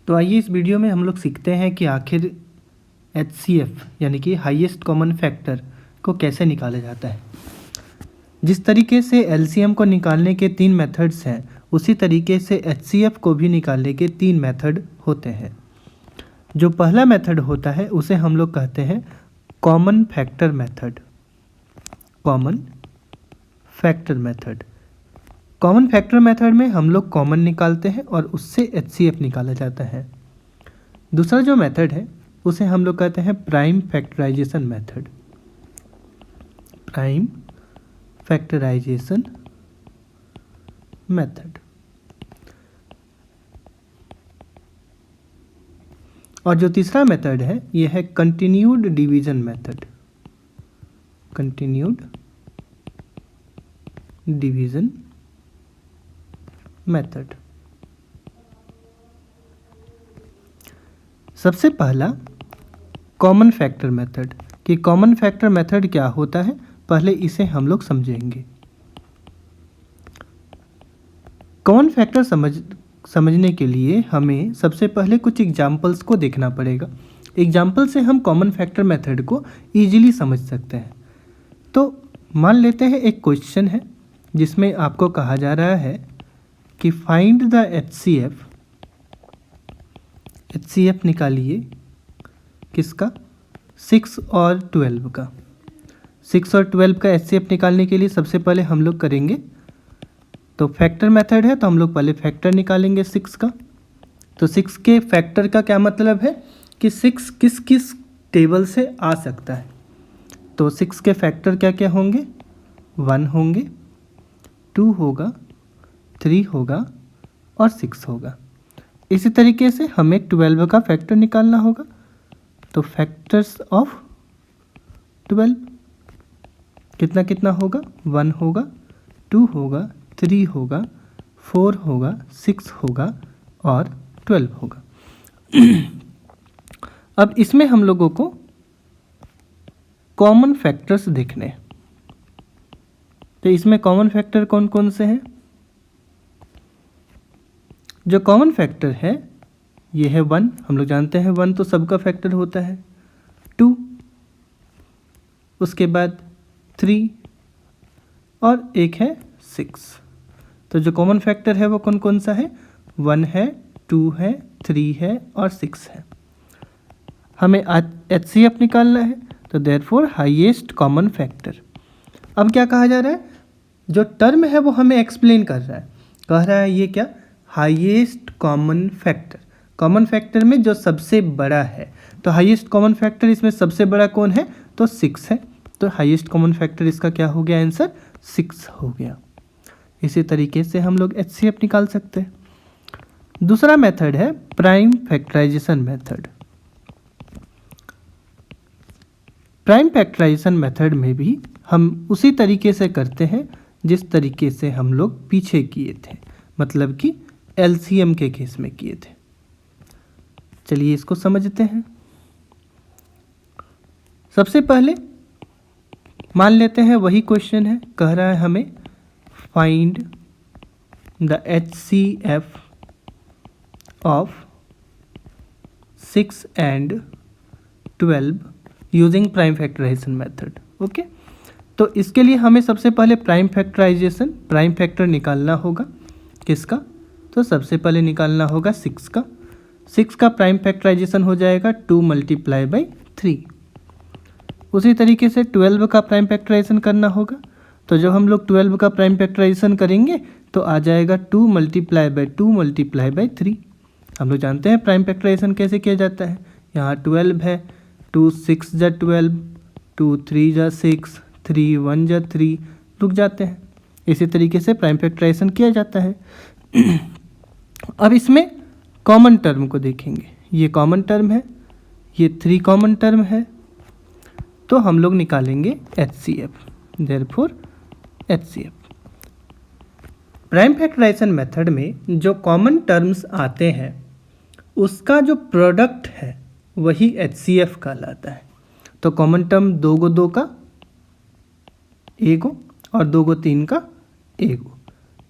तो आइए इस वीडियो में हम लोग सीखते हैं कि आखिर HCF यानी कि हाईएस्ट कॉमन फैक्टर को कैसे निकाला जाता है। जिस तरीके से LCM को निकालने के 3 मेथड्स हैं, उसी तरीके से HCF को भी निकालने के 3 मेथड होते हैं। जो पहला मेथड होता है उसे हम लोग कहते हैं common factor method. Common factor method common factor method में हम लोग कॉमन निकालते हैं और उससे HCF निकाला जाता है। दूसरा जो मेथड है उसे हम लोग कहते हैं prime factorization method. Prime factorization method. और जो तीसरा मेथड है यह है continued division method. Continued division method. सबसे पहला कॉमन फैक्टर मेथड कि कॉमन फैक्टर मेथड क्या होता है, पहले इसे हम लोग समझेंगे। कॉमन फैक्टर समझने के लिए हमें सबसे पहले कुछ एग्जाम्पल्स को देखना पड़ेगा। एग्जाम्पल से हम कॉमन फैक्टर मेथड को ईजिली समझ सकते हैं। तो मान लेते हैं एक क्वेश्चन है जिसमें आपको कहा जा रहा है कि फाइंड द HCF निकालिए किसका, 6 और 12 का। 6 और 12 का HCF निकालने के लिए सबसे पहले हम लोग करेंगे, तो फैक्टर मेथड है तो हम लोग पहले फैक्टर निकालेंगे 6 का। तो 6 के फैक्टर का क्या मतलब है कि 6 किस किस टेबल से आ सकता है। तो 6 के फैक्टर क्या क्या होंगे, 1 होंगे, 2 होगा, 3 होगा और 6 होगा। इसी तरीके से हमें 12 का फैक्टर निकालना होगा। तो फैक्टर्स ऑफ 12 कितना कितना होगा, 1 होगा, 2 होगा, 3 होगा, 4 होगा, 6 होगा और 12 होगा। अब इसमें हम लोगों को कॉमन फैक्टर्स देखने हैं। तो इसमें कॉमन फैक्टर कौन कौन से हैं। जो कॉमन फैक्टर है ये है 1, हम लोग जानते हैं 1 तो सबका फैक्टर होता है। 2, उसके बाद 3 और एक है 6। तो जो कॉमन फैक्टर है वो कौन कौन सा है, 1 है, 2 है, 3 है और 6 है। हमें HCF निकालना है, तो देयरफॉर हाईएस्ट कॉमन फैक्टर। अब क्या कहा जा रहा है, जो टर्म है वो हमें एक्सप्लेन कर रहा है। कह रहा है ये क्या, highest common factor. Common factor में जो सबसे बड़ा है, तो हाईएस्ट कॉमन फैक्टर इसमें सबसे बड़ा कौन है, तो 6 है। तो हाईएस्ट कॉमन फैक्टर इसका क्या हो गया, आंसर 6 हो गया। इसी तरीके से हम लोग HCF निकाल सकते हैं। दूसरा मेथड है prime factorization method. Prime factorization method में भी हम उसी तरीके से करते हैं जिस तरीके से हम लोग पीछे किए थे, मतलब कि LCM के केस में किए थे। चलिए इसको समझते हैं। सबसे पहले मान लेते हैं वही क्वेश्चन है, कह रहा है हमें find the HCF of 6 and 12 using prime factorization method. Okay, तो इसके लिए हमें सबसे पहले प्राइम फैक्टर निकालना होगा। किसका, तो सबसे पहले निकालना होगा 6 का। 6 का प्राइम फैक्टराइजेशन हो जाएगा 2 × 3। उसी तरीके से 12 का प्राइम फैक्टराइजेशन करना होगा। तो जब हम लोग 12 का प्राइम फैक्टराइजेशन करेंगे तो आ जाएगा 2 × 2 × 3। हम लोग जानते हैं प्राइम फैक्टराइजेशन कैसे किया जाता है। यहाँ 12 है, 2 6 × 12, 2 3 × 6, 3 1 × 3, रुक जाते हैं। इसी तरीके से प्राइम फैक्टराइजेशन किया जाता है। अब इसमें कॉमन टर्म को देखेंगे। ये कॉमन टर्म है, ये 3 कॉमन टर्म है, तो हम लोग निकालेंगे HCF। Therefore HCF। Prime factorization method में जो कॉमन टर्म्स आते हैं उसका जो प्रोडक्ट है वही HCF कहलाता है। तो कॉमन टर्म 2 × 2 का 1 और 2 × 3 का 1,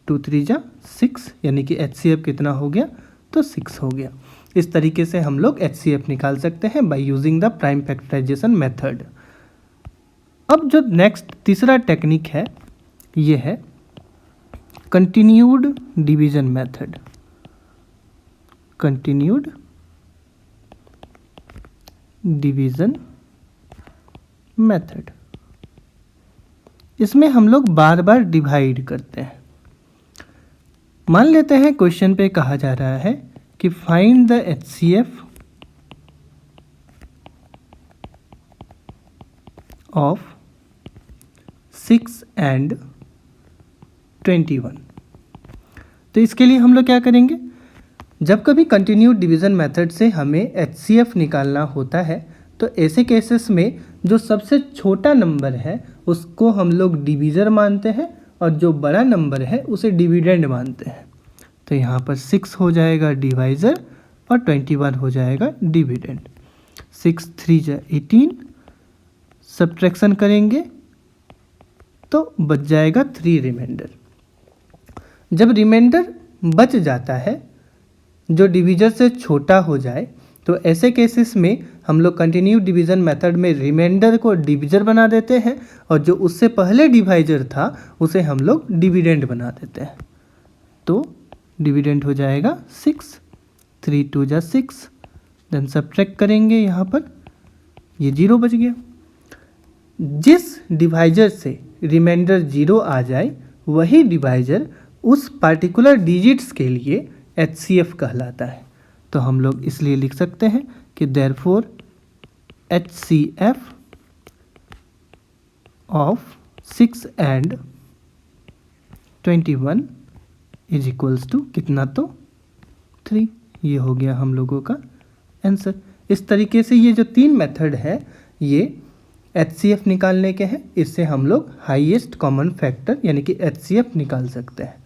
2 3 × 6, यानी कि HCF कितना हो गया, तो 6 हो गया। इस तरीके से हम लोग HCF निकाल सकते हैं by using the prime factorization method. अब जो नेक्स्ट तीसरा टेक्निक है ये है continued division method. Continued division method, इसमें हम लोग बार बार डिवाइड करते हैं। मान लेते हैं क्वेश्चन पे कहा जा रहा है कि find the HCF of 6 and 21। तो इसके लिए हम लोग क्या करेंगे, जब कभी कंटिन्यूड डिवीजन मेथड से हमें HCF निकालना होता है तो ऐसे केसेस में जो सबसे छोटा नंबर है उसको हम लोग डिवीज़र मानते हैं और जो बड़ा नंबर है उसे डिविडेंड मानते हैं। तो यहाँ पर 6 हो जाएगा डिवाइज़र और 21 हो जाएगा डिविडेंड। 6 3 जा 18, सब्ट्रैक्शन करेंगे तो बच जाएगा 3 रिमाइंडर। जब रिमाइंडर बच जाता है जो डिवीज़र से छोटा हो जाए तो ऐसे केसेस में हम लोग कंटिन्यू डिवीज़न मेथड में रिमाइंडर को डिवीज़र बना देते हैं और जो उससे पहले डिवाइज़र था उसे हम लोग डिविडेंड बना देते हैं। तो डिविडेंड हो जाएगा 6, 3 2 जा 6, देन सब्ट्रैक्ट करेंगे, यहाँ पर ये 0 बच गया। जिस डिवाइज़र से रिमाइंडर 0 आ जाए वही डिवाइज़र उस पार्टिकुलर डिजिट्स के लिए HCF कहलाता है। तो हम लोग इसलिए लिख सकते हैं कि therefore HCF of 6 and 21 is equals to कितना, तो 3। ये हो गया हम लोगों का आंसर। इस तरीके से ये जो 3 मेथड है ये HCF निकालने के हैं। इससे हम लोग हाईएस्ट कॉमन फैक्टर यानी कि HCF निकाल सकते हैं।